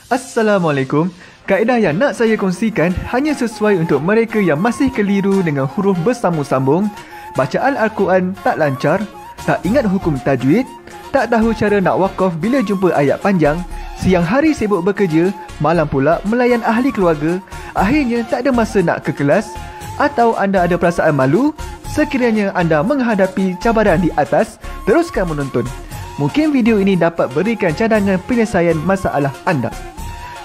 Assalamualaikum. Kaedah yang nak saya kongsikan hanya sesuai untuk mereka yang masih keliru dengan huruf bersambung-sambung, bacaan Al-Quran tak lancar, tak ingat hukum tajwid, tak tahu cara nak wakaf bila jumpa ayat panjang, siang hari sibuk bekerja, malam pula melayan ahli keluarga, akhirnya tak ada masa nak ke kelas, atau anda ada perasaan malu. Sekiranya anda menghadapi cabaran di atas, teruskan menonton. Mungkin video ini dapat berikan cadangan penyelesaian masalah anda.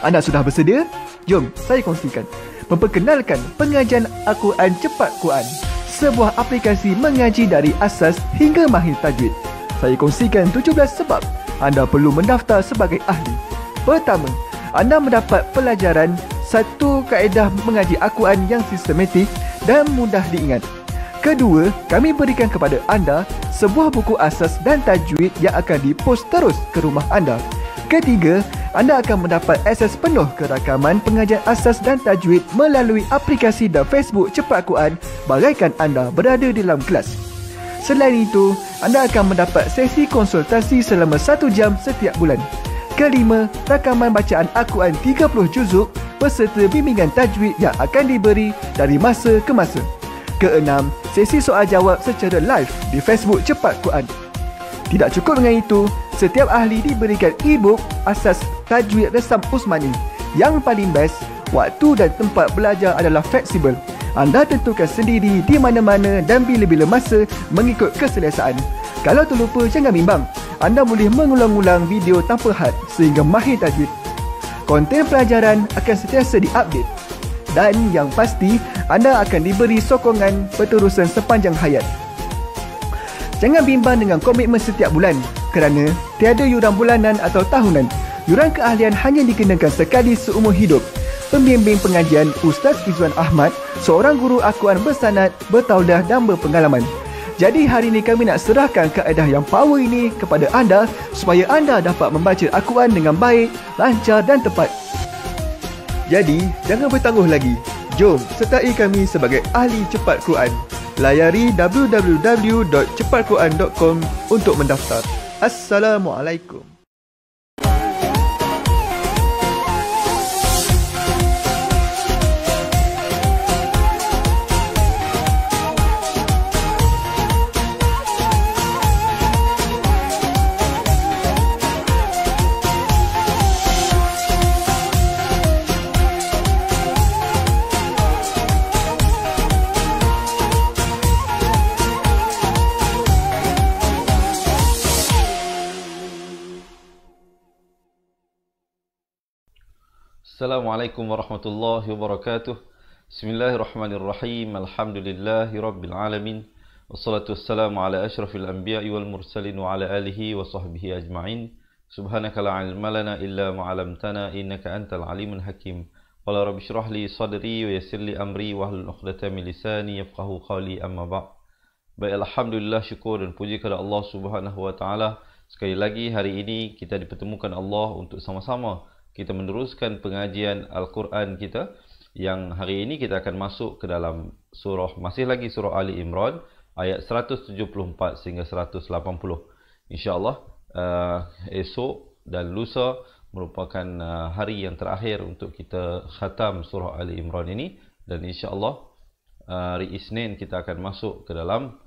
Anda sudah bersedia? Jom saya kongsikan. Memperkenalkan pengajian Al-Quran Cepat Quran, sebuah aplikasi mengaji dari asas hingga mahir tajwid. Saya kongsikan 17 sebab anda perlu mendaftar sebagai ahli. Pertama, anda mendapat pelajaran satu kaedah mengaji Al-Quran yang sistematik dan mudah diingat. Kedua, kami berikan kepada anda sebuah buku asas dan tajwid yang akan dipost terus ke rumah anda. Ketiga, anda akan mendapat akses penuh ke rakaman pengajian asas dan tajwid melalui aplikasi dan Facebook Cepat Quran bagaikan anda berada di dalam kelas. Selain itu, anda akan mendapat sesi konsultasi selama 1 jam setiap bulan. Kelima, rakaman bacaan Al-Quran 30 juzuk beserta bimbingan tajwid yang akan diberi dari masa ke masa. Keenam, sesi soal jawab secara live di Facebook Cepat Quran. Tidak cukup dengan itu, setiap ahli diberikan e-book asas tajwid resam Usmani. Yang paling best, waktu dan tempat belajar adalah fleksibel. Anda tentukan sendiri di mana-mana dan bila-bila masa mengikut keselesaan. Kalau terlupa, jangan bimbang. Anda boleh mengulang-ulang video tanpa had sehingga mahir tajwid. Konten pelajaran akan sentiasa diupdate. Dan yang pasti, anda akan diberi sokongan berterusan sepanjang hayat. Jangan bimbang dengan komitmen setiap bulan kerana tiada yuran bulanan atau tahunan. Yuran keahlian hanya dikenakan sekali seumur hidup. Pembimbing pengajian Ustaz Izwan Ahmad, seorang guru Al-Quran bersanad, bertaudah dan berpengalaman. Jadi hari ini kami nak serahkan kaedah yang power ini kepada anda supaya anda dapat membaca Al-Quran dengan baik, lancar dan tepat. Jadi, jangan bertangguh lagi. Jom sertai kami sebagai ahli cepat Quran. Layari www.cepatquran.com untuk mendaftar. Assalamualaikum. Assalamualaikum warahmatullahi wabarakatuh. Bismillahirrahmanirrahim. Alhamdulillahi rabbil alamin. Wassalatu wassalamu ala asyrafil anbiya'i wal mursalin wa ala alihi wa sahbihi ajma'in. Subhanaka la ilma lana illa ma 'allamtana innaka antal alimul hakim. Qala rabbi shrah li sadri wa yassir li amri wahlul 'uqdatam min lisani yafqahu qawli, amma ba'. Baik, alhamdulillah, syukur dan puji kepada Allah Subhanahu wa taala. Sekali lagi hari ini kita dipertemukan Allah untuk sama-sama kita meneruskan pengajian Al-Quran kita, yang hari ini kita akan masuk ke dalam surah, masih lagi surah Ali Imran, ayat 174 sehingga 180. InsyaAllah esok dan lusa merupakan hari yang terakhir untuk kita khatam surah Ali Imran ini. Dan insyaAllah hari Isnin kita akan masuk ke dalam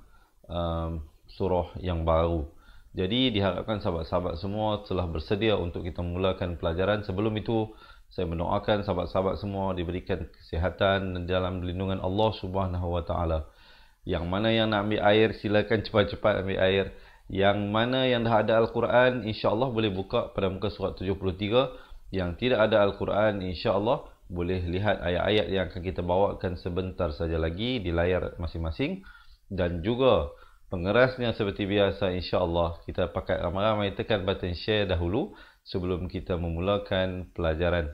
surah yang baru. Jadi diharapkan sahabat-sahabat semua telah bersedia untuk kita mulakan pelajaran. Sebelum itu, saya mendoakan sahabat-sahabat semua diberikan kesihatan dalam lindungan Allah Subhanahu wa taala. Yang mana yang nak ambil air, silakan cepat-cepat ambil air. Yang mana yang dah ada Al-Quran, insya-Allah boleh buka pada muka surat 73. Yang tidak ada Al-Quran, insya-Allah boleh lihat ayat-ayat yang akan kita bawakan sebentar saja lagi di layar masing-masing. Dan juga pengerasnya seperti biasa, insya-Allah kita pakai ramai-ramai tekan button share dahulu sebelum kita memulakan pelajaran.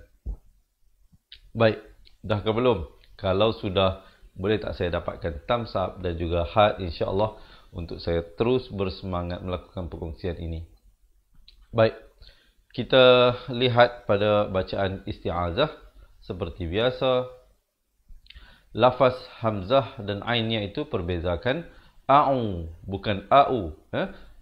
Baik, dah ke belum? Kalau sudah, boleh tak saya dapatkan thumbs up dan juga heart, insya-Allah, untuk saya terus bersemangat melakukan perkongsian ini. Baik, kita lihat pada bacaan isti'azah seperti biasa. Lafaz hamzah dan ainnya itu perbezakan. A'u, bukan a'u.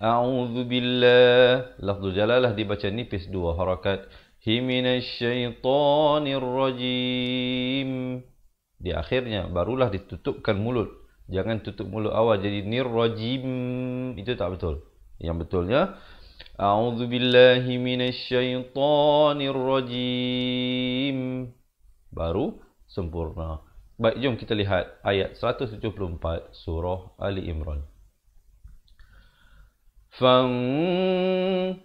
A'udzu billah. Lafzul jalalah dibaca nipis 2 harakat. minasyaitonir rajim. Di akhirnya barulah ditutupkan mulut. Jangan tutup mulut awal jadi nirrajim. Itu tak betul. Yang betulnya a'udzubillahi minasyaitonir rajim. Baru sempurna. Baik, jom kita lihat ayat 174 surah Ali Imran.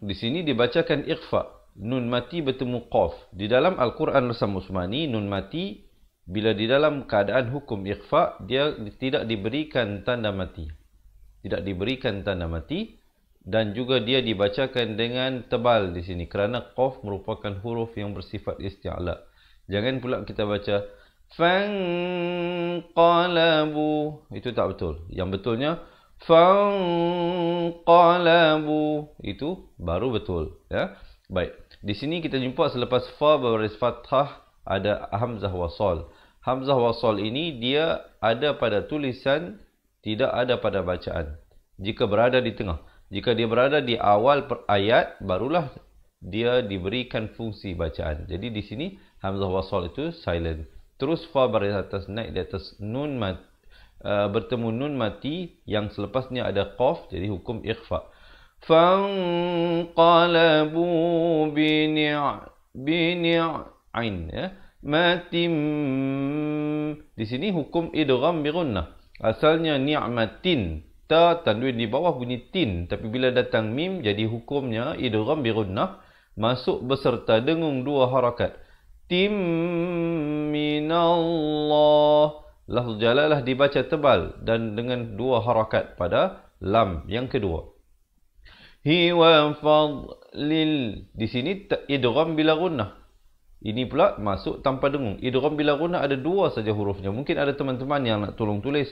Di sini dibacakan ikhfa. Nun mati bertemu qaf. Di dalam Al-Quran Rasam Usmani, nun mati bila di dalam keadaan hukum ikhfa, dia tidak diberikan tanda mati. Tidak diberikan tanda mati. Dan juga dia dibacakan dengan tebal di sini. Kerana qaf merupakan huruf yang bersifat isti'la. Jangan pula kita baca fanqalabu. Itu tak betul. Yang betulnya fanqalabu. Itu baru betul. Ya. Baik. Di sini kita jumpa selepas fa berbaris fathah ada hamzah wasal. Hamzah wasal ini dia ada pada tulisan, tidak ada pada bacaan. Jika berada di tengah. Jika dia berada di awal ayat, barulah dia diberikan fungsi bacaan. Jadi di sini hamzah wasal itu silent. Terus fa baris atas naik di atas nun mati, bertemu nun mati yang selepasnya ada qaf, jadi hukum ikhfa. Fanqalabu bini'ain, ya. Matim. Di sini hukum idgham bi gunnah. Asalnya ni'matin, ta tanwin di bawah bunyi tin, tapi bila datang mim jadi hukumnya idgham bi gunnah, masuk beserta dengung dua harakat. Tim minallah. Lafz jalalah dibaca tebal dan dengan dua harakat pada lam yang kedua. Hiwa fadlil. Di sini idgham bila gunnah. Ini pula masuk tanpa dengung. Idgham bila gunnah ada dua saja hurufnya. Mungkin ada teman-teman yang nak tolong tulis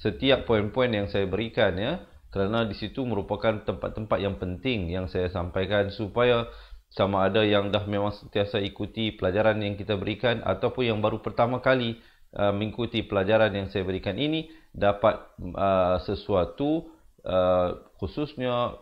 setiap poin-poin yang saya berikan, ya. Kerana di situ merupakan tempat-tempat yang penting yang saya sampaikan supaya sama ada yang dah memang sentiasa ikuti pelajaran yang kita berikan ataupun yang baru pertama kali mengikuti pelajaran yang saya berikan ini dapat sesuatu khususnya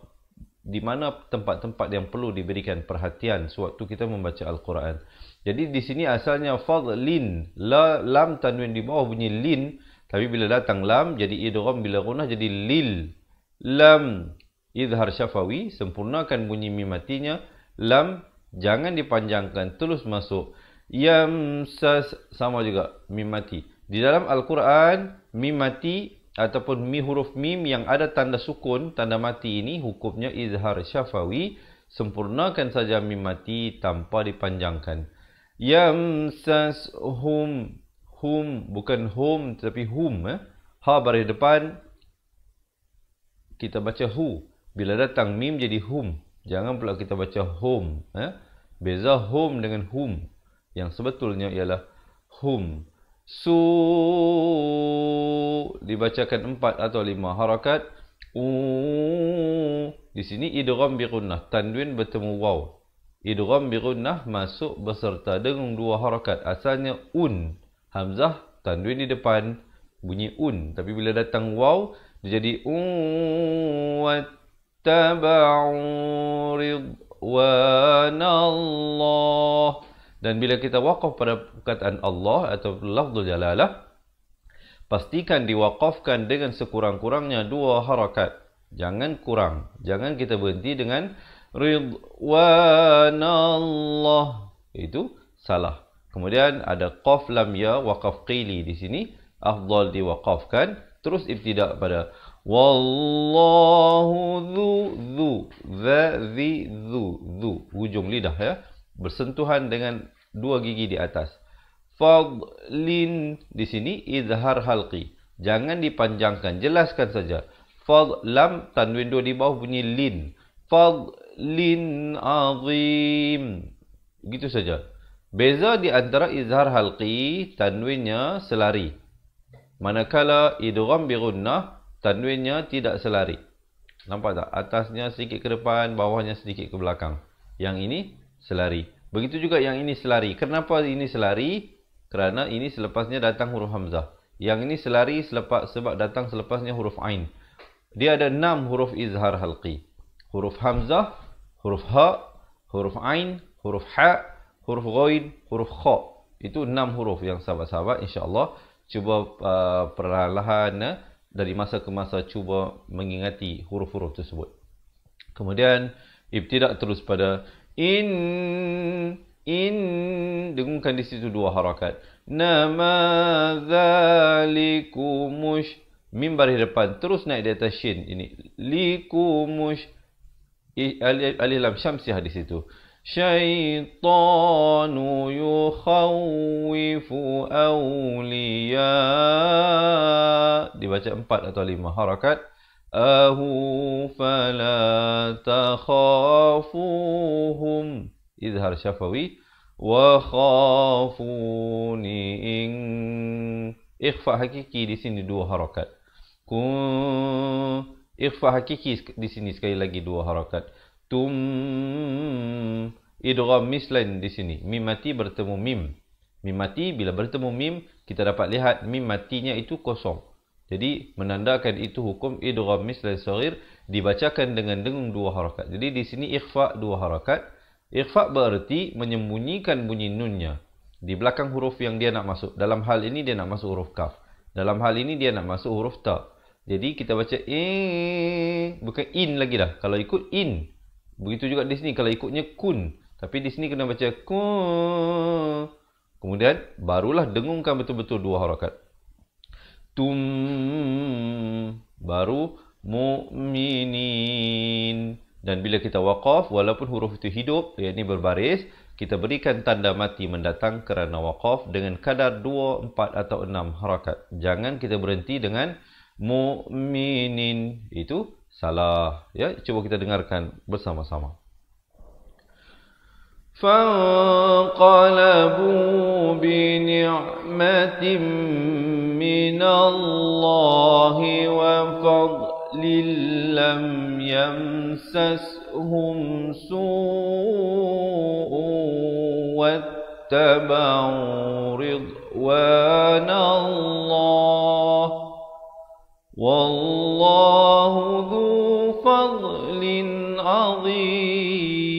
di mana tempat-tempat yang perlu diberikan perhatian sewaktu kita membaca Al-Quran. Jadi di sini asalnya fadlin, lam tanwin di bawah bunyi lin, tapi bila datang lam jadi idgham bila gunnah jadi lil. Lam izhar syafawi, sempurnakan bunyi mim matinya. Lam jangan dipanjangkan, terus masuk. Yamsas sama juga mim mati. Di dalam Al-Quran mim mati ataupun huruf mim yang ada tanda sukun, tanda mati ini hukumnya izhar syafawi, sempurnakan saja mim mati tanpa dipanjangkan. Yamsashum, hum bukan hum tapi hum, ha baris depan kita baca hu. Bila datang mim jadi hum. Jangan pula kita baca hum, Beza hum dengan hum. Yang sebetulnya ialah hum. Su dibacakan 4 atau 5 harakat. Di sini idgham bi gunnah, tanwin bertemu waw. Idgham bi gunnah masuk beserta dengung 2 harakat. Asalnya hamzah tanwin di depan bunyi tapi bila datang waw dia jadi wattaba'u ridwanallah. Dan bila kita waqaf pada perkataan Allah atau lafzul jalalah, pastikan diwaqafkan dengan sekurang-kurangnya 2 harakat. Jangan kurang. Jangan kita berhenti dengan ridwanallah. Itu salah. Kemudian ada qaf lam ya waqaf qili di sini. Afdal diwaqafkan. Terus ibtidak pada wallahu dhu. Hujung lidah, ya. Bersentuhan dengan 2 gigi di atas. Fadlin di sini izhar halqi. Jangan dipanjangkan, jelaskan saja. Lam tanwin 2 di bawah bunyi lin. Fadlin azim. Begitu saja. Beza di antara izhar halqi, tanwinnya selari. Manakala idgham bi gunnah, tanwinnya tidak selari. Nampak tak? Atasnya sedikit ke depan, bawahnya sedikit ke belakang. Yang ini selari. Begitu juga yang ini selari. Kenapa ini selari? Kerana ini selepasnya datang huruf hamzah. Yang ini selari sebab datang selepasnya huruf ain. Dia ada 6 huruf izhar halqi. Huruf hamzah, huruf ha, huruf ain, huruf ha, huruf ghain, huruf kha. Itu 6 huruf yang sahabat-sahabat insya-Allah cuba perlahan-lahan dari masa ke masa cuba mengingati huruf-huruf tersebut. Kemudian ibtidak terus pada in, dengungkan di situ 2 harakat. Nama zalikumus, mim baris depan terus naik di atas shin ini. Likumus, alif lam syamsiah di situ. Syaitanu yukhawwifu awliya, dibaca 4 atau 5 harakat. Ahu fala takhafuhum, izhar syafawi. Wa khafuni in, ikhfa hakiki di sini 2 harakat. Ikhfa hakiki di sini sekali lagi 2 harakat. Idgham mislain di sini. Mim mati bertemu mim. Mim mati bila bertemu mim, kita dapat lihat mim matinya itu kosong. Jadi menandakan itu hukum idgham mislain saghir, dibacakan dengan dengung 2 harakat. Jadi di sini ikhfa 2 harakat. Ikhfa berarti menyembunyikan bunyi nunnya di belakang huruf yang dia nak masuk. Dalam hal ini dia nak masuk huruf kaf. Dalam hal ini dia nak masuk huruf ta. Jadi kita baca bukan in lagi dah. Kalau ikut in. Begitu juga di sini kalau ikutnya kun. Tapi di sini kena baca kun. Kemudian barulah dengungkan betul-betul 2 harakat. Baru mu'minin. Dan bila kita waqaf, walaupun huruf itu hidup, yakni berbaris, kita berikan tanda mati mendatang kerana waqaf dengan kadar 2, 4 atau 6 harakat. Jangan kita berhenti dengan mu'minin. Itu salah. Ya, coba kita dengarkan bersama-sama. فانقلبوا بنعمة من الله وفضل لم يمسسهم سوء واتبعوا رضوان الله والله ذو فضل عظيم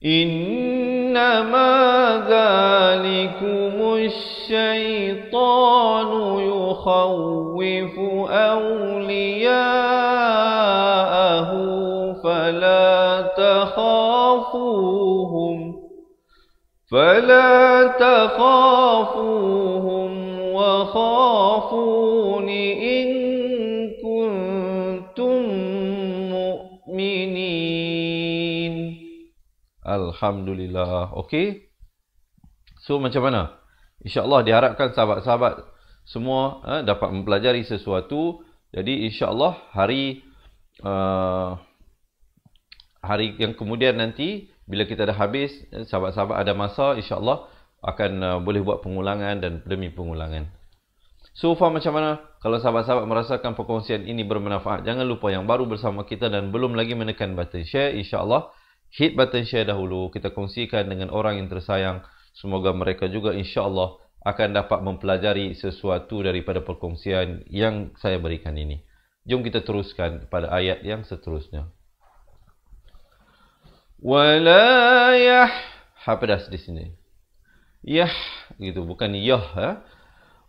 إنما ذلكم الشيطان يخوف أولياءه فلا تخافوهم وخافون إن كنتم مؤمنين. Alhamdulillah. Okey. So macam mana? InsyaAllah diharapkan sahabat-sahabat semua dapat mempelajari sesuatu. Jadi insyaAllah hari yang kemudian nanti bila kita dah habis, sahabat-sahabat ada masa insyaAllah akan boleh buat pengulangan dan demi pengulangan. So far macam mana? Kalau sahabat-sahabat merasakan perkongsian ini bermanfaat, jangan lupa yang baru bersama kita dan belum lagi menekan button share, insyaAllah hit button share dahulu. Kita kongsikan dengan orang yang tersayang. Semoga mereka juga insyaAllah akan dapat mempelajari sesuatu daripada perkongsian yang saya berikan ini. Jom kita teruskan pada ayat yang seterusnya. Wala yah, ha pedas di sini. Yah gitu, bukan yah.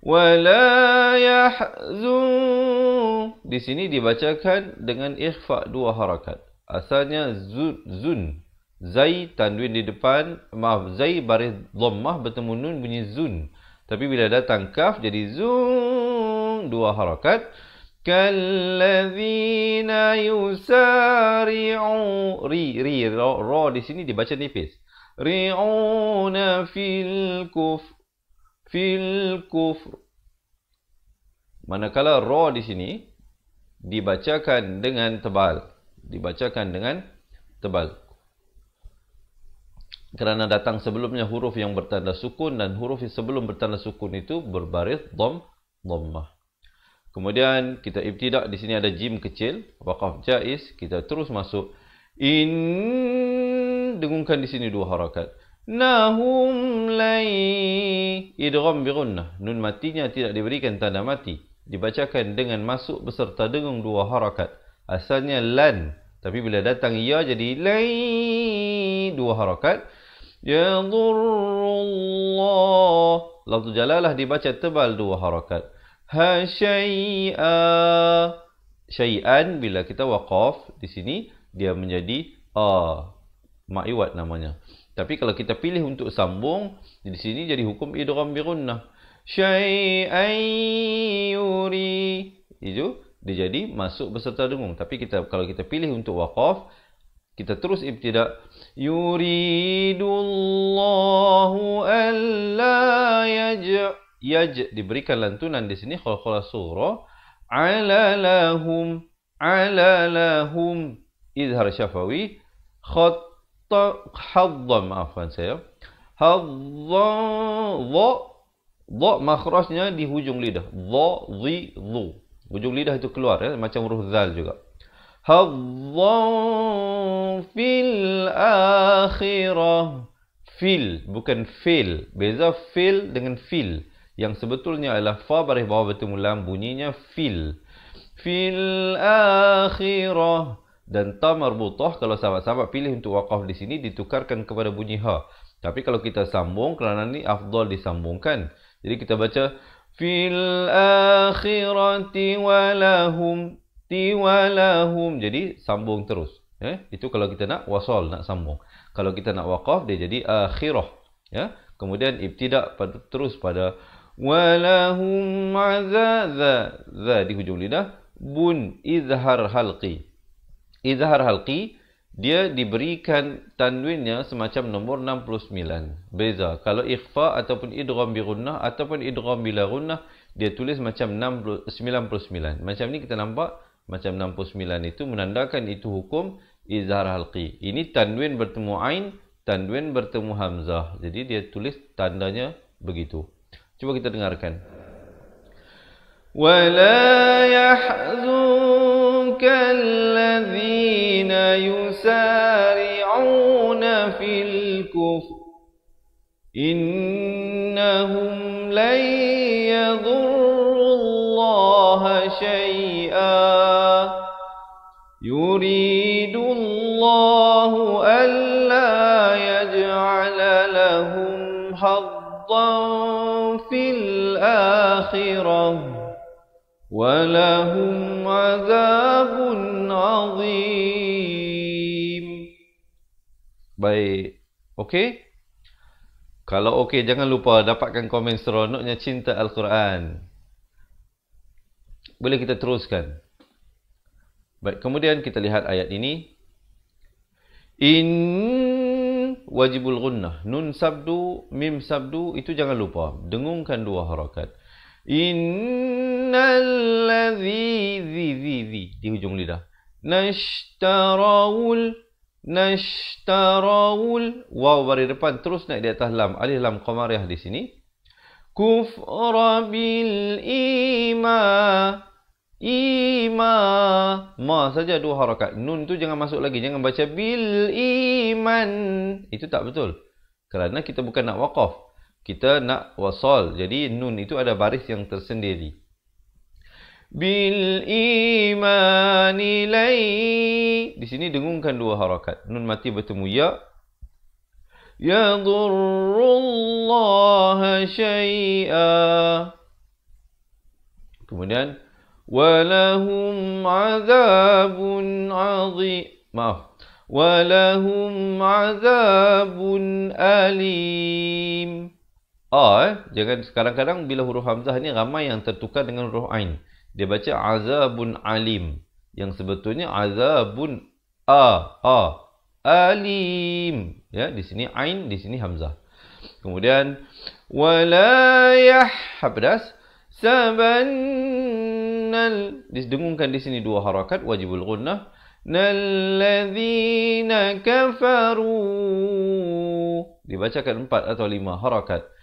Wala yahzun. Di sini dibacakan dengan ikhfa 2 harakat. Asalnya zun. Zai tanwin di depan, zai baris dhammah bertemu nun bunyi zun. Tapi bila datang kaf jadi zun, 2 harakat. Kalladzina yusari'u, ra di sini dibaca nipis. Ri'una fil kufr. Manakala ra di sini dibacakan dengan tebal. Kerana datang sebelumnya huruf yang bertanda sukun dan huruf yang sebelum bertanda sukun itu berbaris dhammah. Kemudian kita ibtidak, di sini ada jim kecil, waqaf jaiz, kita terus masuk. Dengungkan di sini 2 harakat. Nahum lai, idgham bi gunnah. Nun matinya tidak diberikan tanda mati. Dibacakan dengan masuk beserta dengung 2 harakat. Asalnya lan, tapi bila datang ya jadi lai. dua harakat. Yadurrullah. Lafzu jalalah dibaca tebal dua harakat. Ha syai'a. Syai'an bila kita waqaf di sini dia menjadi ma'iwat namanya. Tapi kalau kita pilih untuk sambung di sini jadi hukum idgham bi gunnah. Syai'an yuri. Itu dia jadi masuk beserta dengung. Tapi kalau kita pilih untuk waqaf, kita terus ibtida. Yuridullahu alla diberikan lantunan di sini khala surah. Ala lahum izhar syafawi hadda, maafkan saya. Hadda dha makhrajnya di hujung lidah. Dha dhi dhu. Hujung lidah itu keluar ya, macam huruf zal juga. Hadda fil akhirah. Fil bukan fil. Beza fil dengan fil. Yang sebetulnya adalah fa baris bawah bertemu lam, bunyinya fil. Fil akhirah. Dan ta marbutah kalau sahabat-sahabat pilih untuk waqaf di sini ditukarkan kepada bunyi ha. Tapi kalau kita sambung kerana ni afdal disambungkan. Jadi kita baca fil akhirati walahum tiwalahum. Jadi sambung terus. Itu kalau kita nak wasal, nak sambung. Kalau kita nak waqaf dia jadi akhirah. Kemudian ibtida terus pada walahum azza di hujung lidah bun izhar halqi. Izhar halqi dia diberikan tanwinnya semacam nombor 69. Beza kalau ikhfa ataupun idgham bi gunnah ataupun idgham bila gunnah dia tulis macam 99. Macam ni kita nampak macam 69 itu menandakan itu hukum izhar halqi. Ini tanwin bertemu ain, tanwin bertemu hamzah. Jadi dia tulis tandanya begitu. Cuba kita dengarkan. Wala yahzunka alladhina yusari'una fil kufr innahum lan yadurrullaha syai'a yuridullahu alla yaj'ala lahum haddan fil akhirah walahum azabun azim. Baik, okey? Kalau okey jangan lupa dapatkan komen seronoknya cinta Al-Quran. Boleh kita teruskan. Baik, kemudian kita lihat ayat ini. Wajibul gunnah. Nun sabdu, mim sabdu itu jangan lupa. Dengungkan dua harakat. Innalladzi di hujung lidah. Nashtarawul waw baris depan terus naik di atas lam. Alif lam qamariyah di sini. Kufra bil ma saja dua harakat. Nun tu jangan masuk lagi. Jangan baca bil iman. Itu tak betul. Kerana kita bukan nak waqaf. Kita nak wasal. Jadi nun itu ada baris yang tersendiri. Bil imani lay. Di sini dengungkan dua harakat. Nun mati bertemu ya. Yadurrullaha syai'a. Kemudian walahum azabun azim. Walahum azabun alim. Jangan kadang-kadang bila huruf hamzah ni ramai yang tertukar dengan huruf ain. Dia baca azabun alim. Yang sebetulnya azabun alim. Ya, di sini ain, di sini hamzah. Kemudian wala yahbdas sabannal. Didengungkan di sini dua harakat wajibul gunnah. Nalladzina kafaru. Dibacakan 4 atau 5 harakat.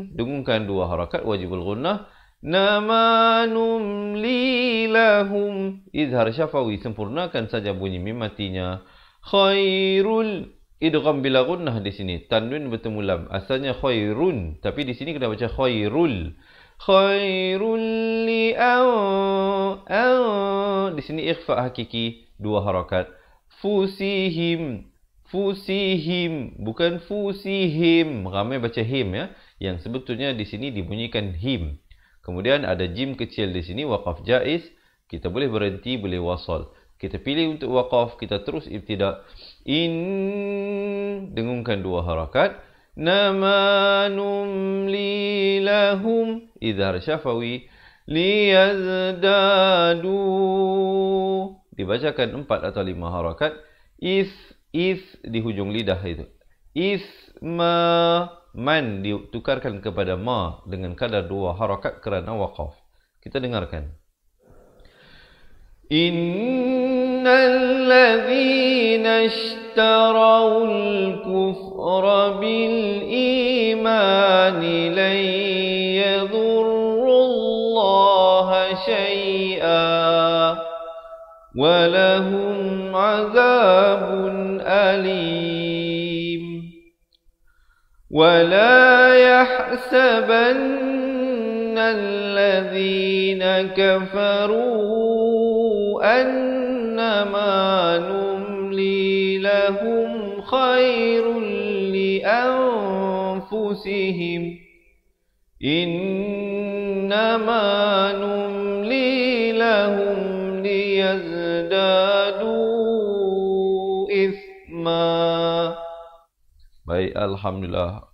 Dengungkan dua harakat wajibul gunnah. Nama numli lahum. Izhar syafawi, sempurnakan saja bunyi mim matinya. Khairul, idgham bila gunnah di sini. Tanwin bertemu lam. Asalnya khairun, tapi di sini kena baca khairul. Khairul li di sini ikhfa hakiki dua harakat. Fusihim, Fusihim, bukan fusihim. Ramai baca him ya. Yang sebetulnya di sini dibunyikan him. Kemudian ada jim kecil di sini, waqaf jaiz. Kita boleh berhenti, boleh wasal. Kita pilih untuk waqaf, kita terus ibtida. Dengungkan 2 harakat. Nama numli lahum, idhar syafawi. Liyazdadu, dibacakan 4 atau 5 harakat. Is di hujung lidah itu. Isma, man ditukarkan kepada ma dengan kadar 2 harakat kerana waqaf. Kita dengarkan. Innal ladzina ishtarawul kufra bil imani lan yadurrullaha syai'a walahum azabun alim. Wala yahsabanna alladhina kafaru annama numli lahum khairun li anfusihim. Innama numli lahum liyazdadu ithma. Baik, Alhamdulillah.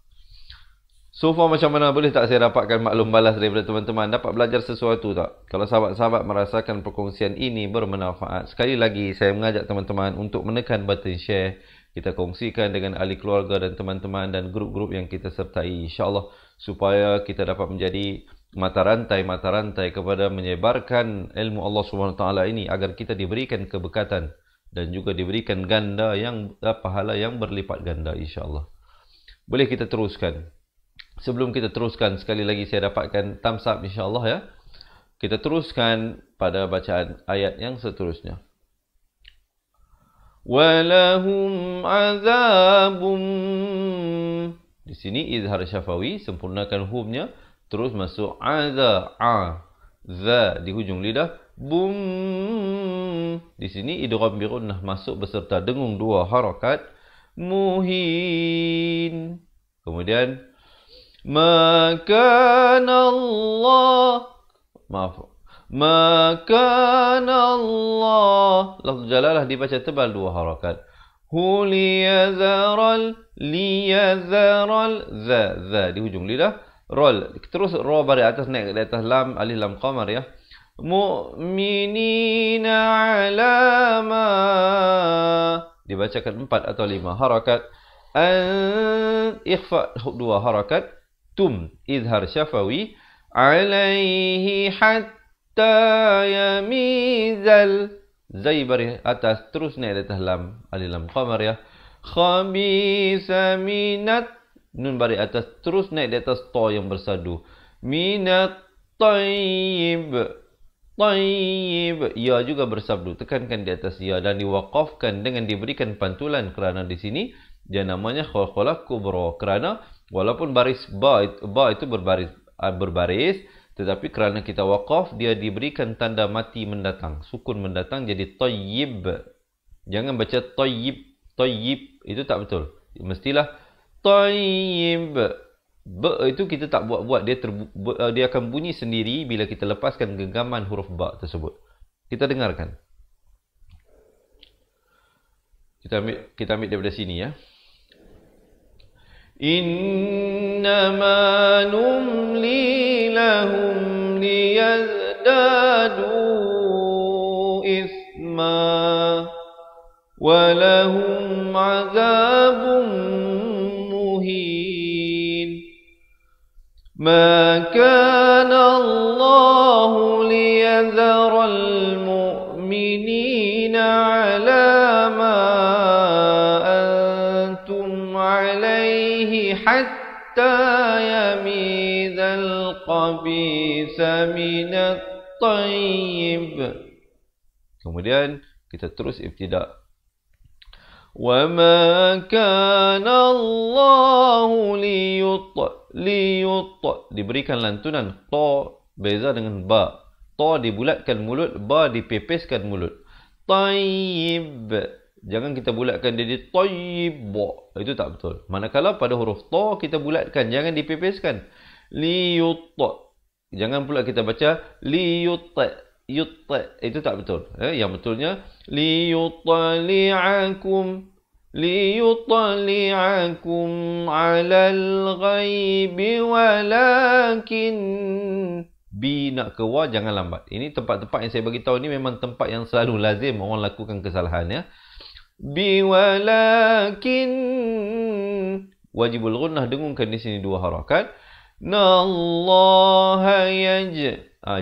So far macam mana? Boleh tak saya dapatkan maklum balas daripada teman-teman? Dapat belajar sesuatu tak? Kalau sahabat-sahabat merasakan perkongsian ini bermanfaat, sekali lagi saya mengajak teman-teman untuk menekan button share. Kita kongsikan dengan ahli keluarga dan teman-teman dan grup-grup yang kita sertai, insyaAllah, supaya kita dapat menjadi mata rantai kepada menyebarkan ilmu Allah SWT ini, agar kita diberikan keberkatan dan juga diberikan ganda yang pahala yang berlipat ganda, insyaAllah. Boleh kita teruskan. Sebelum kita teruskan, sekali lagi saya dapatkan thumbs up, insyaAllah ya. Kita teruskan pada bacaan ayat yang seterusnya. Walahum azabum. Di sini izhar syafawi, sempurnakan humnya, terus masuk aza, za di hujung lidah, bum. Di sini idgham bi gunnah, masuk beserta dengung 2 harakat, muhin. Kemudian maka Allah, lafz jalalah dibaca tebal 2 harakat. Hu liyazaral, za di hujung lidah, rol. Terus ra bari atas, naik di atas lam, alif lam qamar ya. Mu'minina alama, dibacakan 4 atau 5 harakat. Ikhfa 2 harakat. Tum, izhar syafawi. Alaihi hatta yamizal, zai bari atas, terus naik di atas lam, alif lam qamar ya. Khabisa minat, nun bari atas, terus naik di atas ta yang bersadu. Minat tayyib, ya juga bersabdu, tekankan di atas ya dan diwaqafkan dengan diberikan pantulan, kerana di sini dia namanya khalqalah kubra, kerana walaupun baris ba itu berbaris, tetapi kerana kita waqaf, dia diberikan tanda mati mendatang, sukun mendatang, jadi tayyib. Jangan baca tayyib, itu tak betul. Mestilah tayyib. Ba itu kita tak buat-buat, dia akan bunyi sendiri bila kita lepaskan genggaman huruf ba tersebut. Kita dengarkan. Kita ambil daripada sini ya. Innama numli lahum liyazdadu ithma walahum azabun muhin. Ma kana Allahu liyadharal mu'minina ala ma antum alaihi hatta yamizal qabisa minat tayyib. Kemudian kita terus ibtida. Wa ma kana Allahu diberikan lantunan ta beza dengan ba. Ta dibulatkan mulut, ba dipepeskan mulut. Tayyib, jangan kita bulatkan dia di tayyib. Itu tak betul. Manakala pada huruf ta kita bulatkan, jangan dipepeskan. Liyutta. Jangan pula kita baca liyutta. Yutta. Itu tak betul. Yang betulnya liyuttali'akum. Liyuttali'akum 'alal ghaibi walakin. Bi nak ke wa jangan lambat. Ini tempat-tempat yang saya bagi tahu ni memang tempat yang selalu lazim orang lakukan kesalahan ya. Bi walakin. Wajibul ghunnah dengungkan di sini dua harakat. Nallaha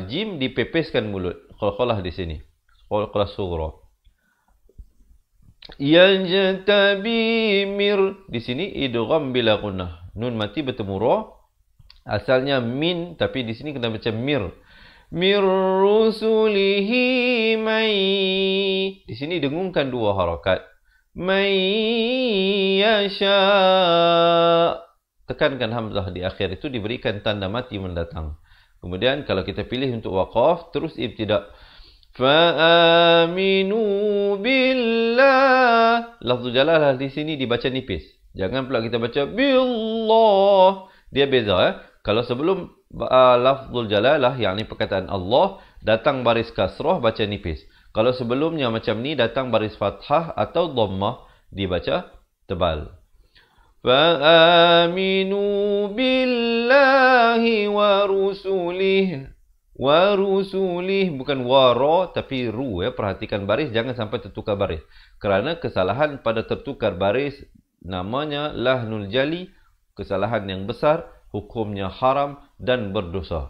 jim dipepeskan mulut. Qalqalah di sini. Qalqalah sughra. Yajtabi mir. Di sini idgham bila ghunnah. Nun mati bertemu ra. Asalnya min, tapi di sini kena baca mir. Mir rusulihi may. Di sini dengungkan dua harakat. May yasha. Tekankan hamzah di akhir itu diberikan tanda mati mendatang. Kemudian kalau kita pilih untuk waqaf, terus ibtida. Fa'aminu billah. Lafzul jalalah di sini dibaca nipis. Jangan pula kita baca billah. Dia beza Kalau sebelum lafzul jalalah, yakni perkataan Allah, datang baris kasrah, baca nipis. Kalau sebelumnya macam ni, datang baris fathah atau dhammah, dibaca tebal. Fa'aminu billahi wa rusulih. Wa rusulih, bukan wara, tapi ru. Perhatikan baris, jangan sampai tertukar baris. Kerana kesalahan pada tertukar baris, namanya lahnul jali, kesalahan yang besar, hukumnya haram dan berdosa.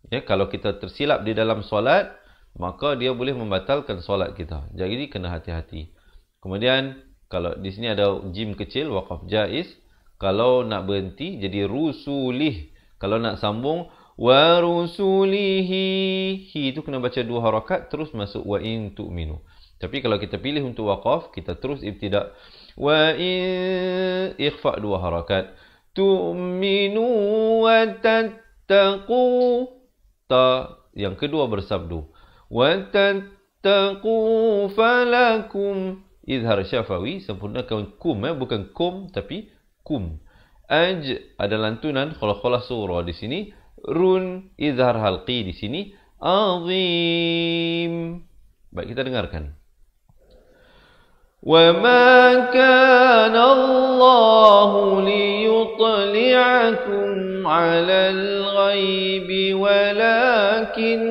Kalau kita tersilap di dalam solat, maka dia boleh membatalkan solat kita. Jadi kena hati-hati. Kemudian kalau di sini ada jim kecil, waqaf jaiz. Kalau nak berhenti jadi rusulih. Kalau nak sambung wa rusulihi, hi itu kena baca dua harakat terus masuk wa in tu'minu. Tapi kalau kita pilih untuk waqaf, kita terus ibtida. Wa in ikhfa dua harakat. Tu'minu wa tattaqu. Ta yang kedua bersabdu. Wa tattaqu falakum. Izhar syafawi, sempurnakan kum, bukan kum tapi kum. Aj ada lantunan khala-khala surah di sini. Run izhar halqi di sini. Azim. Baik, kita dengarkan. وَمَا كَانَ اللَّهُ لِيُطْلِعَكُمْ عَلَى الْغَيْبِ وَلَكِنَّ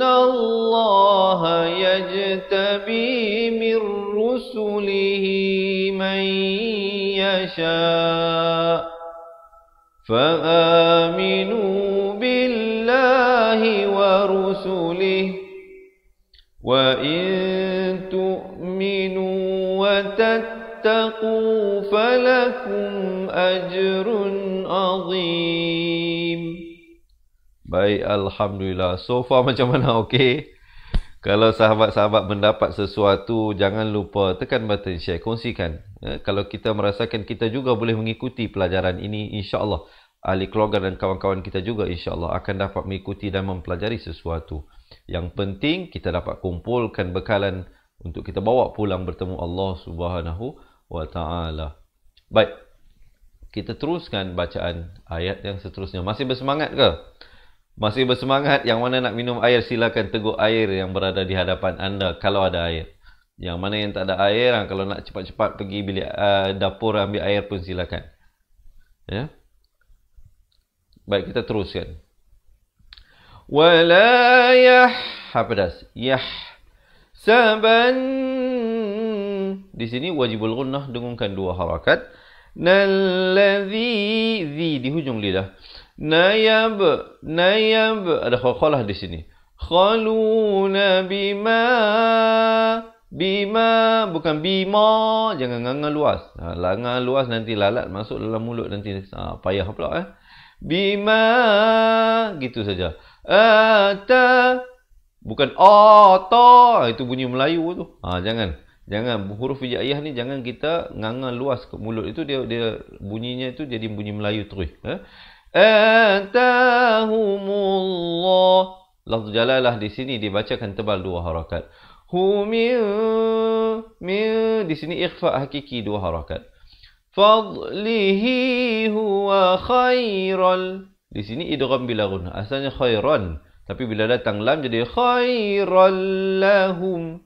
اللَّهَ يَجْتَبِي مِنْ رُسُلِهِ مَنْ يَشَاءُ فَآمِنُوا بِاللَّهِ وَرُسُلِهِ وَإِنْ تُؤْمِنُوا وَتَتَّقُوا فَلَكُمْ أَجْرٌ عَظِيمٌ. Baik, Alhamdulillah. So far macam mana? Okey. Kalau sahabat-sahabat mendapat sesuatu, jangan lupa tekan button share, kongsikan. Kalau kita merasakan kita juga boleh mengikuti pelajaran ini, insya-Allah ahli keluarga dan kawan-kawan kita juga insya-Allah akan dapat mengikuti dan mempelajari sesuatu. Yang penting kita dapat kumpulkan bekalan untuk kita bawa pulang bertemu Allah Subhanahu wa taala. Baik. Kita teruskan bacaan ayat yang seterusnya. Masih bersemangat ke? Masih bersemangat? Yang mana nak minum air, silakan teguk air yang berada di hadapan anda kalau ada air. Yang mana yang tak ada air, kalau nak cepat-cepat pergi bilik dapur ambil air pun silakan. Ya. Baik, kita teruskan. Wala yahhabadas yahsaban. Di sini wajibul ghunnah dengungkan dua harakat. Nalladzi di hujung lidah. Nayab ada khalqalah di sini. Khaluna bima bukan bima, jangan nganga luas. Nganga luas nanti lalat masuk dalam mulut nanti payah pula Bima gitu saja. Ata bukan ata, itu bunyi Melayu tu. Jangan huruf hijaiyah ni jangan kita nganga luas ke mulut, itu dia bunyinya itu jadi bunyi Melayu terus. Atahumullah. Lafz jalalah di sini dibacakan tebal dua harakat. Hu min di sini ikhfa hakiki 2 harakat. Fadlihi huwa khairal. Di sini idgham bila gunnah. Asalnya khairan, tapi bila datang lam jadi khairal lahum.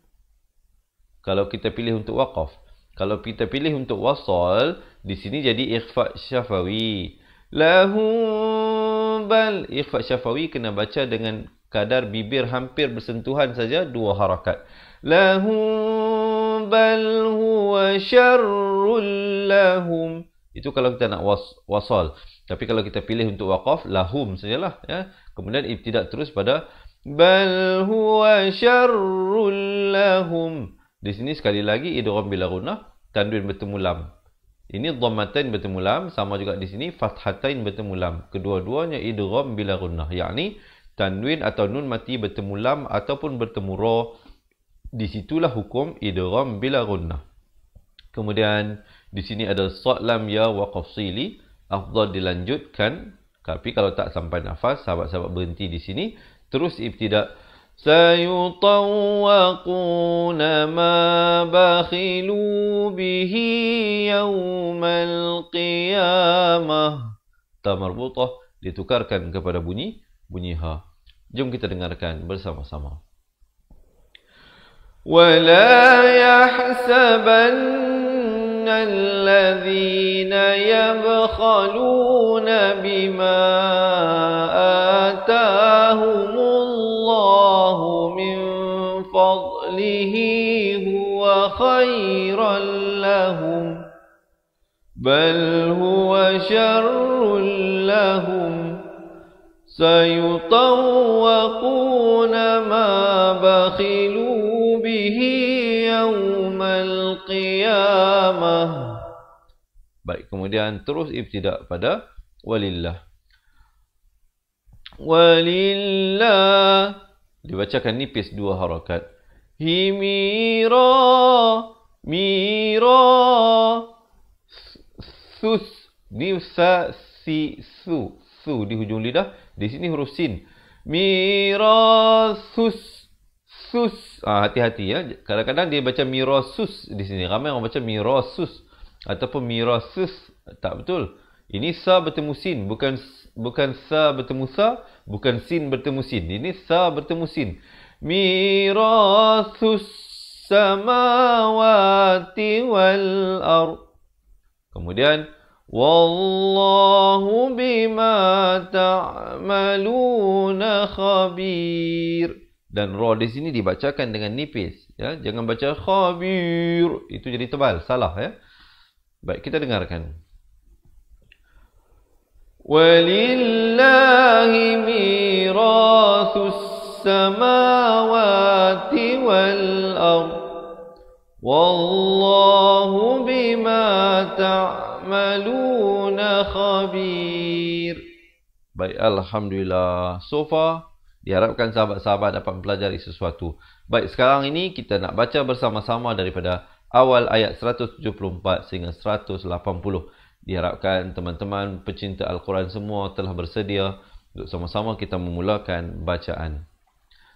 Kalau kita pilih untuk waqaf. Kalau kita pilih untuk wasal, di sini jadi ikhfa syafawi. Lahum bal. Ikhfa syafawi kena baca dengan kadar bibir hampir bersentuhan saja 2 harakat. Lahum bal huwa syarrul lahum. Itu kalau kita nak wasal. Tapi kalau kita pilih untuk waqaf, lahum sajalah, ya. Kemudian ibtidak terus pada bal huwa syarrul lahum. Di sini sekali lagi idgham bila gunnah, tanwin bertemu lam. Ini dhammatain bertemu lam, sama juga di sini fathatain bertemu lam. Kedua-duanya idgham bila gunnah, yakni tanwin atau nun mati bertemu lam ataupun bertemu ra. Di situlah hukum idgham bila gunnah. Kemudian di sini ada sad lam ya waqaf sili, afdal dilanjutkan. Tapi kalau tak sampai nafas, sahabat-sahabat berhenti di sini, terus ibtidak. Sayutawwaquna ma bakhilu bihi yawmal qiyamah. Ta marbutah ditukarkan kepada bunyi ha. Jom kita dengarkan bersama-sama. وَلَا يَحْسَبَنَّ الَّذِينَ يَبْخَلُونَ بِمَا آتَاهُمُ اللَّهُ مِنْ فَضْلِهِ هُوَ خَيْرًا لَهُمْ بَلْ هُوَ شَرٌّ لَهُمْ سَيُطَوَّقُونَ مَا بَخِلُوا به يوم القيامة. Baik, kemudian terus ibtidak pada walillah. Walillah dibacakan nipis 2 harakat. Himira mira sus ni sa si su di hujung lidah. Di sini huruf sin. Mirasus. Sus, hati-hati ya. Kadang-kadang dia baca mirasus di sini. Ramai orang baca mirasus ataupun mirasus. Tak betul. Ini sa bertemu sin, bukan sa bertemu sa, bukan sin bertemu sin. Ini sa bertemu sin. Mirasus samawati wal ard. Kemudian wallahu bima ta'maluna khabir. Dan ra di sini dibacakan dengan nipis, ya. Jangan baca khabir, itu jadi tebal, salah, ya. Baik, kita dengarkan. Walillahi mirathus samawati wal ard. Wallahu bima ta'maluna khabir. Baik, alhamdulillah. So far diharapkan sahabat-sahabat dapat mempelajari sesuatu. Baik, sekarang ini kita nak baca bersama-sama daripada awal ayat 174 sehingga 180. Diharapkan teman-teman pecinta Al-Quran semua telah bersedia untuk sama-sama kita memulakan bacaan.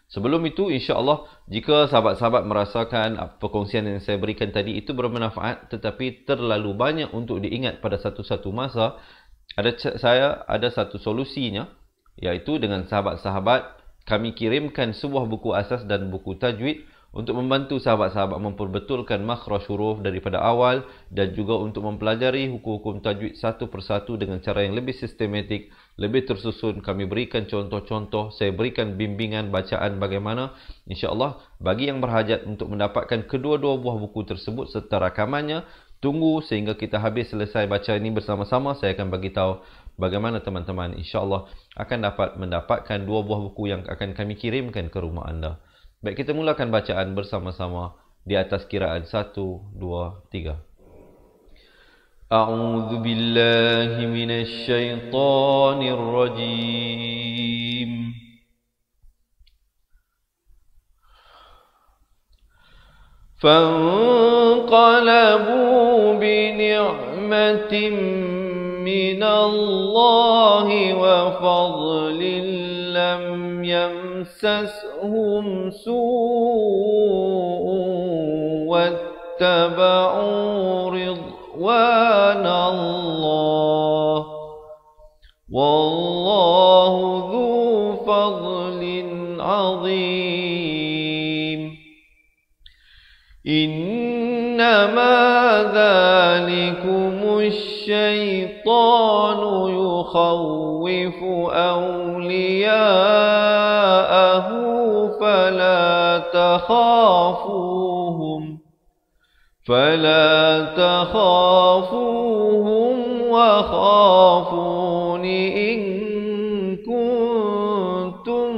Sebelum itu, insya-Allah, jika sahabat-sahabat merasakan perkongsian yang saya berikan tadi itu bermanfaat tetapi terlalu banyak untuk diingat pada satu-satu masa, saya ada satu solusinya, iaitu dengan sahabat-sahabat kami kirimkan sebuah buku asas dan buku tajwid untuk membantu sahabat-sahabat memperbetulkan makhraj huruf daripada awal dan juga untuk mempelajari hukum-hukum tajwid satu persatu dengan cara yang lebih sistematik, lebih tersusun. Kami berikan contoh-contoh, saya berikan bimbingan bacaan bagaimana. InsyaAllah bagi yang berhajat untuk mendapatkan kedua-dua buah buku tersebut serta rakamannya, tunggu sehingga kita habis selesai baca ini bersama-sama. Saya akan bagi tahu bagaimana teman-teman insya-Allah akan dapat mendapatkan 2 buah buku yang akan kami kirimkan ke rumah anda. Baik, kita mulakan bacaan bersama-sama di atas kiraan 1, 2, 3. A'udzu billahi minasy syaithanir rajim. فانقلبوا بنعمة من الله وفضل لم يمسسهم سوء واتبعوا رضوان الله والله ذو فضل عظيم إنما ذلكم الشيطان يخوف أولياءه فلا تخافوهم وخافون إن كنتم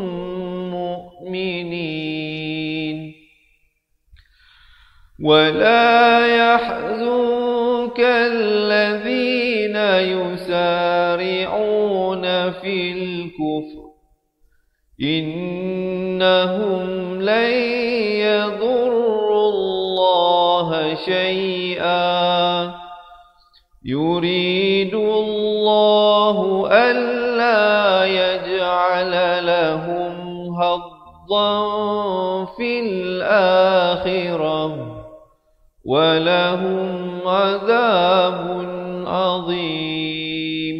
مؤمنين ولا يحزنك الذين يسارعون في الكفر إنهم لن يضروا الله شيئا يريد الله ألا يجعل لهم حظا في الآخرة ولهم عذاب عظيم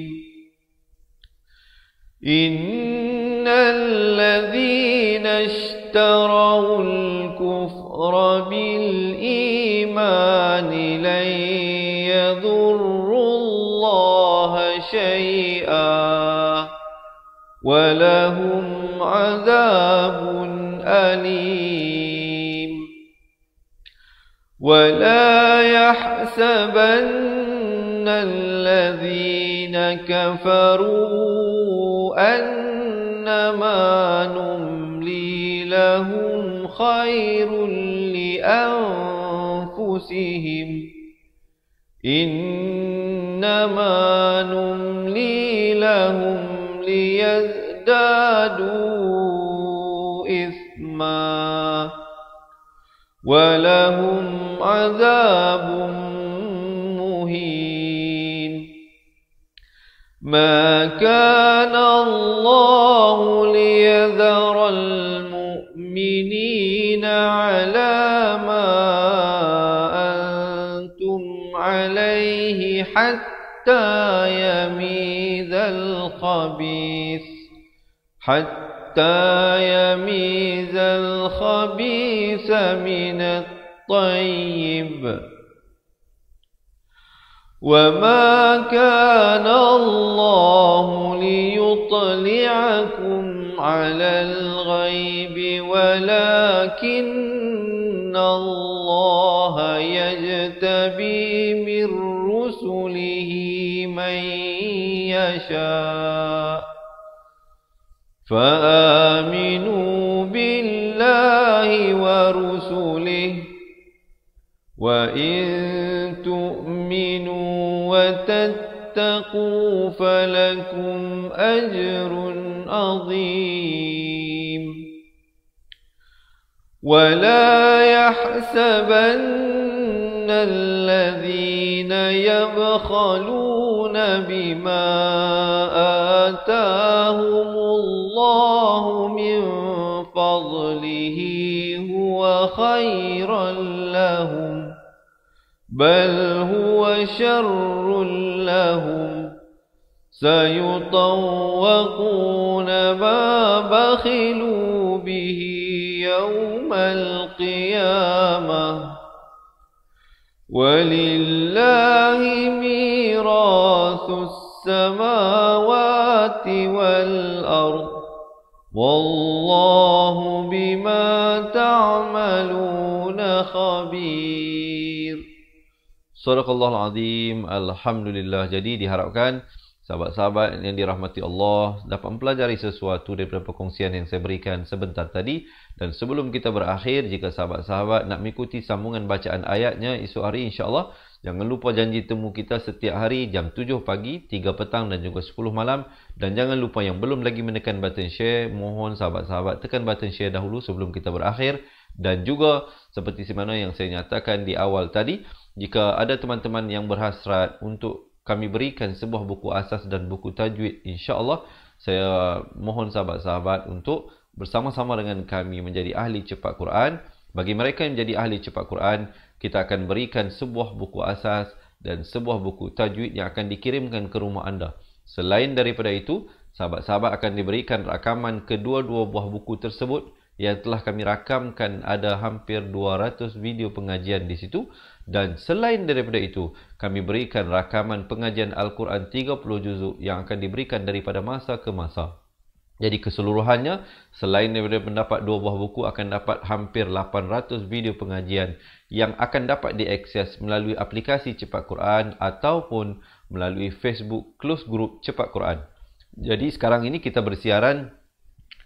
إن الذين اشتروا الكفر بالإيمان لن يضروا الله شيئا ولهم عذاب أليم ولا يحسبن الذين كفروا أنما نملي لهم خير لأنفسهم إنما نملي لهم ليزدادوا إثما ولهم عذاب مهين ما كان الله ليذر المؤمنين على ما أنتم عليه حتى يميز الخبيث من الطيب وما كان الله ليطلعكم على الغيب ولكن الله يجتبي من رسله من يشاء فآمنوا بالله ورسله وإن تؤمنوا وتتقوا فلكم أجر عظيم ولا يحسبن الذين يبخلون بما آتاهم الله من فضله هو خيرا لهم بل هو شر لهم سيطوقون ما بخلوا به يوم القيامة ولله ميراث السماوات والأرض والله بما تعملون خبير. Sadaqallahul Azim. Alhamdulillah. Jadi diharapkan sahabat-sahabat yang dirahmati Allah dapat mempelajari sesuatu daripada perkongsian yang saya berikan sebentar tadi. Dan sebelum kita berakhir, jika sahabat-sahabat nak mengikuti sambungan bacaan ayatnya esok hari insya-Allah, jangan lupa janji temu kita setiap hari jam 7 pagi, 3 petang dan juga 10 malam. Dan jangan lupa yang belum lagi menekan button share, mohon sahabat-sahabat tekan button share dahulu sebelum kita berakhir. Dan juga seperti mana yang saya nyatakan di awal tadi, jika ada teman-teman yang berhasrat untuk kami berikan sebuah buku asas dan buku tajwid, insya-Allah saya mohon sahabat-sahabat untuk bersama-sama dengan kami menjadi ahli cepat Quran. Bagi mereka yang menjadi ahli cepat Quran, kita akan berikan sebuah buku asas dan sebuah buku tajwid yang akan dikirimkan ke rumah anda. Selain daripada itu, sahabat-sahabat akan diberikan rakaman kedua-dua buah buku tersebut yang telah kami rakamkan. Ada hampir 200 video pengajian di situ. Dan selain daripada itu, kami berikan rakaman pengajian Al-Quran 30 juzuk yang akan diberikan daripada masa ke masa. Jadi keseluruhannya, selain daripada mendapat 2 buah buku, akan dapat hampir 800 video pengajian yang akan dapat diakses melalui aplikasi Cepat Quran ataupun melalui Facebook Close Group Cepat Quran. Jadi sekarang ini kita bersiaran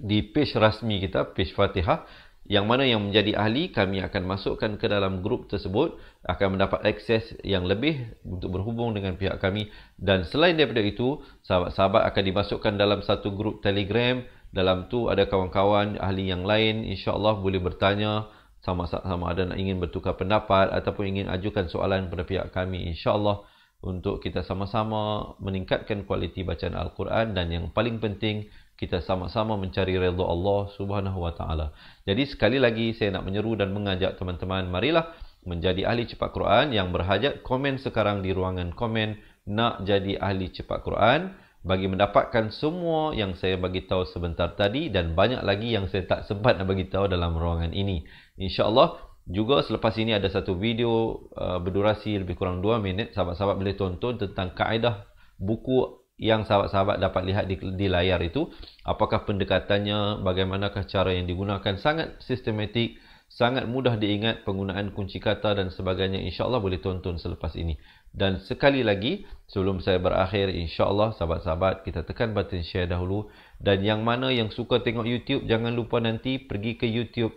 di page rasmi kita, page Fatihah, yang mana yang menjadi ahli kami akan masukkan ke dalam grup tersebut, akan mendapat akses yang lebih untuk berhubung dengan pihak kami. Dan selain daripada itu, sahabat-sahabat akan dimasukkan dalam satu grup Telegram. Dalam tu ada kawan-kawan ahli yang lain, insya-Allah boleh bertanya sama-sama, ada ingin bertukar pendapat ataupun ingin ajukan soalan kepada pihak kami, insya-Allah, untuk kita sama-sama meningkatkan kualiti bacaan Al-Quran. Dan yang paling penting, kita sama-sama mencari redha Allah Subhanahu wa taala. Jadi sekali lagi saya nak menyeru dan mengajak teman-teman, marilah menjadi ahli Cepat Quran. Yang berhajat, komen sekarang di ruangan komen nak jadi ahli Cepat Quran bagi mendapatkan semua yang saya bagi tahu sebentar tadi, dan banyak lagi yang saya tak sempat nak bagi tahu dalam ruangan ini. Insya-Allah juga selepas ini ada satu video berdurasi lebih kurang 2 minit. Sahabat-sahabat boleh tonton tentang kaedah buku yang sahabat-sahabat dapat lihat di layar itu. Apakah pendekatannya, bagaimanakah cara yang digunakan, sangat sistematik, sangat mudah diingat, penggunaan kunci kata dan sebagainya. InsyaAllah boleh tonton selepas ini. Dan sekali lagi, sebelum saya berakhir, insyaAllah sahabat-sahabat kita tekan button share dahulu. Dan yang mana yang suka tengok YouTube, jangan lupa nanti pergi ke YouTube,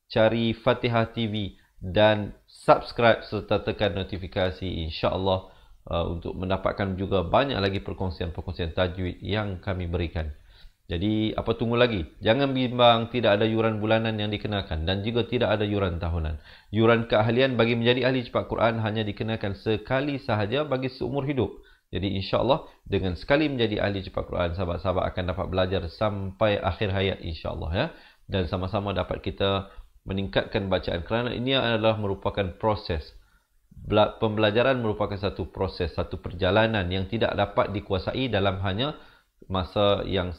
cari Fatihah TV dan subscribe serta tekan notifikasi, insyaAllah, untuk mendapatkan juga banyak lagi perkongsian-perkongsian tajwid yang kami berikan. Jadi apa tunggu lagi? Jangan bimbang, tidak ada yuran bulanan yang dikenakan dan juga tidak ada yuran tahunan. Yuran keahlian bagi menjadi ahli Cepat Quran hanya dikenakan sekali sahaja bagi seumur hidup. Jadi insya-Allah dengan sekali menjadi ahli Cepat Quran, sahabat-sahabat akan dapat belajar sampai akhir hayat, insya-Allah, ya. Dan sama-sama dapat kita meningkatkan bacaan, kerana ini adalah merupakan proses. Pembelajaran merupakan satu proses, satu perjalanan yang tidak dapat dikuasai dalam hanya masa yang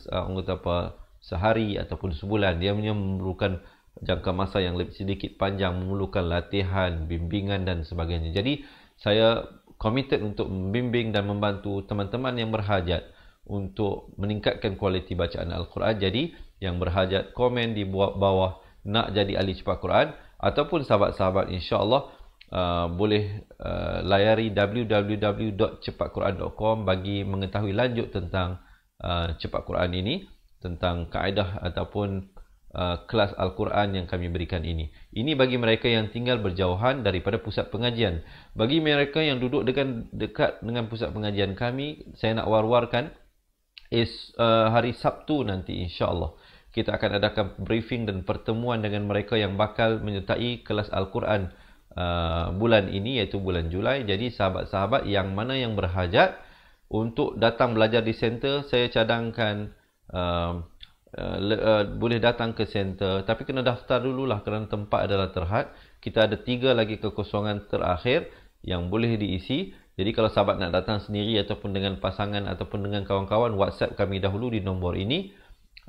sehari ataupun sebulan. Dia memerlukan jangka masa yang lebih sedikit panjang, memerlukan latihan, bimbingan dan sebagainya. Jadi saya committed untuk membimbing dan membantu teman-teman yang berhajat untuk meningkatkan kualiti bacaan Al-Quran. Jadi yang berhajat, komen di bawah nak jadi ahli Cepat Quran, ataupun sahabat-sahabat insya-Allah boleh layari www.cepatquran.com bagi mengetahui lanjut tentang Cepat Quran ini, tentang kaedah ataupun kelas Al-Quran yang kami berikan ini. Ini bagi mereka yang tinggal berjauhan daripada pusat pengajian. Bagi mereka yang duduk dekat dengan pusat pengajian kami, saya nak war-warkan hari Sabtu nanti, insya-Allah kita akan adakan briefing dan pertemuan dengan mereka yang bakal menyertai kelas Al-Quran bulan ini, iaitu bulan Julai. Jadi sahabat-sahabat yang mana yang berhajat untuk datang belajar di center, saya cadangkan boleh datang ke center, tapi kena daftar dululah kerana tempat adalah terhad. Kita ada 3 lagi kekosongan terakhir yang boleh diisi. Jadi kalau sahabat nak datang sendiri ataupun dengan pasangan ataupun dengan kawan-kawan, WhatsApp kami dahulu di nombor ini.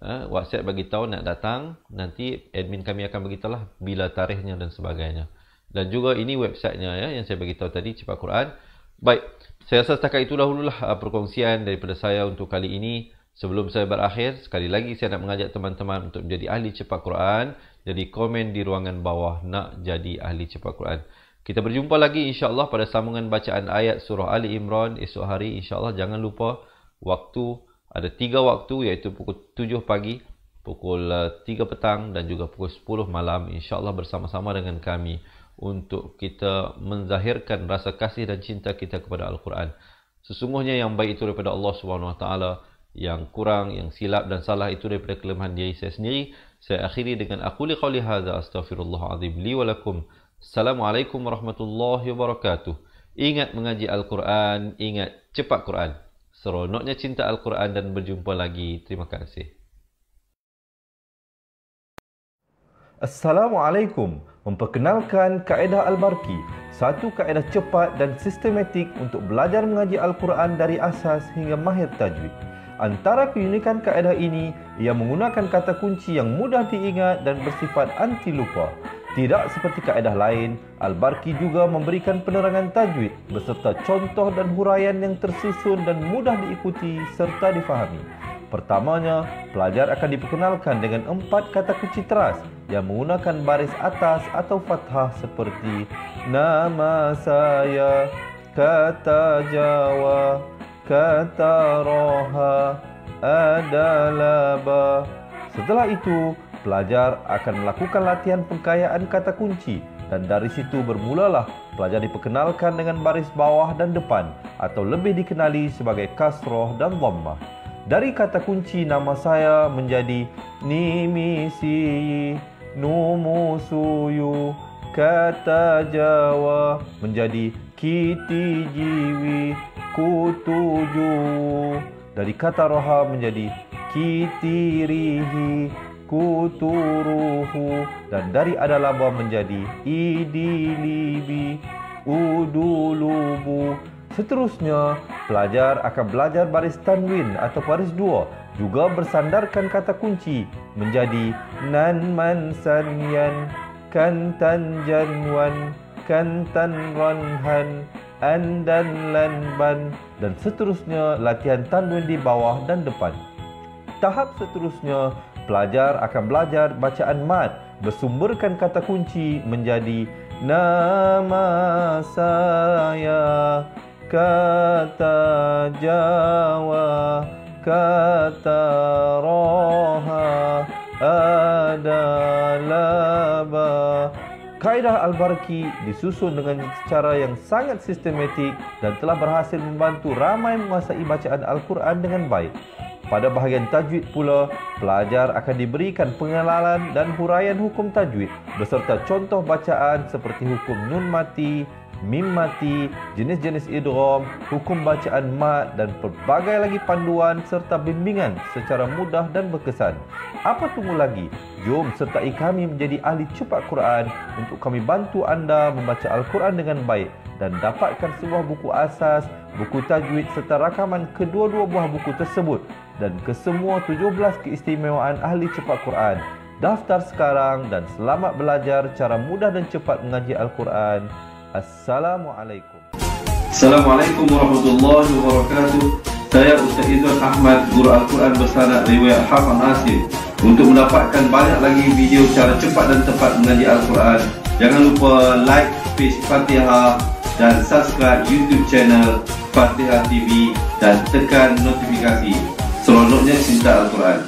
WhatsApp bagi tahu nak datang, nanti admin kami akan beritahulah bila tarikhnya dan sebagainya. Dan juga ini websitenya, ya, yang saya bagi tahu tadi, Cepat Quran. Baik, saya rasa setakat itu dahululah perkongsian daripada saya untuk kali ini. Sebelum saya berakhir, sekali lagi saya nak mengajak teman-teman untuk menjadi ahli Cepat Quran. Jadi komen di ruangan bawah nak jadi ahli Cepat Quran. Kita berjumpa lagi insya-Allah pada sambungan bacaan ayat surah Ali Imran esok hari, insya-Allah. Jangan lupa waktu, ada 3 waktu, iaitu pukul 7 pagi, pukul 3 petang dan juga pukul 10 malam, insya-Allah bersama-sama dengan kami untuk kita menzahirkan rasa kasih dan cinta kita kepada Al-Quran. Sesungguhnya yang baik itu daripada Allah Subhanahu Wa Taala, yang kurang, yang silap dan salah itu daripada kelemahan diri saya sendiri. Saya akhiri dengan aquli qauli hadza astaghfirullahalazim li wa lakum. Assalamualaikum warahmatullahi wabarakatuh. Ingat mengaji Al-Quran, ingat Cepat Quran. Seronoknya cinta Al-Quran dan berjumpa lagi. Terima kasih. Assalamualaikum. Memperkenalkan kaedah Al-Barki, satu kaedah cepat dan sistematik untuk belajar mengaji Al-Quran dari asas hingga mahir tajwid. Antara keunikan kaedah ini, ia menggunakan kata kunci yang mudah diingat dan bersifat anti lupa. Tidak seperti kaedah lain, Al-Barki juga memberikan penerangan tajwid beserta contoh dan huraian yang tersusun dan mudah diikuti serta difahami. Pertamanya, pelajar akan diperkenalkan dengan 4 kata kunci teras yang menggunakan baris atas atau fathah seperti nama saya, kata Jawa, kata Roha, adalah ba. Setelah itu, pelajar akan melakukan latihan pengkayaan kata kunci dan dari situ bermulalah pelajar diperkenalkan dengan baris bawah dan depan atau lebih dikenali sebagai kasroh dan dhammah. Dari kata kunci nama saya menjadi nimisi, numusuyu, kata Jawa menjadi kiti jiwi, kutuju. Dari kata roha menjadi kitirihi, kuturuhu. Dan dari adalaba menjadi idilibi, udulubu. Seterusnya, pelajar akan belajar baris tanwin atau baris dua, juga bersandarkan kata kunci menjadi nan man sanyan, kan tan janwan, kan tan ranhan, an dan lan ban, dan seterusnya latihan tanwin di bawah dan depan. Tahap seterusnya, pelajar akan belajar bacaan mad bersumberkan kata kunci menjadi nama saya, kata Jawa, kata Roha, adalah ba. Kaedah Al-Barki disusun dengan cara yang sangat sistematik dan telah berhasil membantu ramai menguasai bacaan Al-Quran dengan baik. Pada bahagian tajwid pula, pelajar akan diberikan pengenalan dan huraian hukum tajwid beserta contoh bacaan seperti hukum nun mati, mim mati, jenis-jenis idgham, hukum bacaan mad dan pelbagai lagi panduan serta bimbingan secara mudah dan berkesan. Apa tunggu lagi? Jom sertai kami menjadi ahli cepat Quran untuk kami bantu anda membaca Al-Quran dengan baik dan dapatkan sebuah buku asas, buku tajwid serta rakaman kedua-dua buah buku tersebut dan kesemua 17 keistimewaan ahli cepat Quran. Daftar sekarang dan selamat belajar cara mudah dan cepat mengaji Al-Quran. Assalamualaikum. Assalamualaikum warahmatullahi wabarakatuh. Saya Ustaz Izwan Ahmad, guru Al-Quran bersanad riwayat Hafaz Nasir. Untuk mendapatkan banyak lagi video cara cepat dan tepat mengaji Al-Quran, jangan lupa like page Fatihah dan subscribe YouTube channel Fatihah TV dan tekan notifikasi. Seronoknya cinta Al-Quran.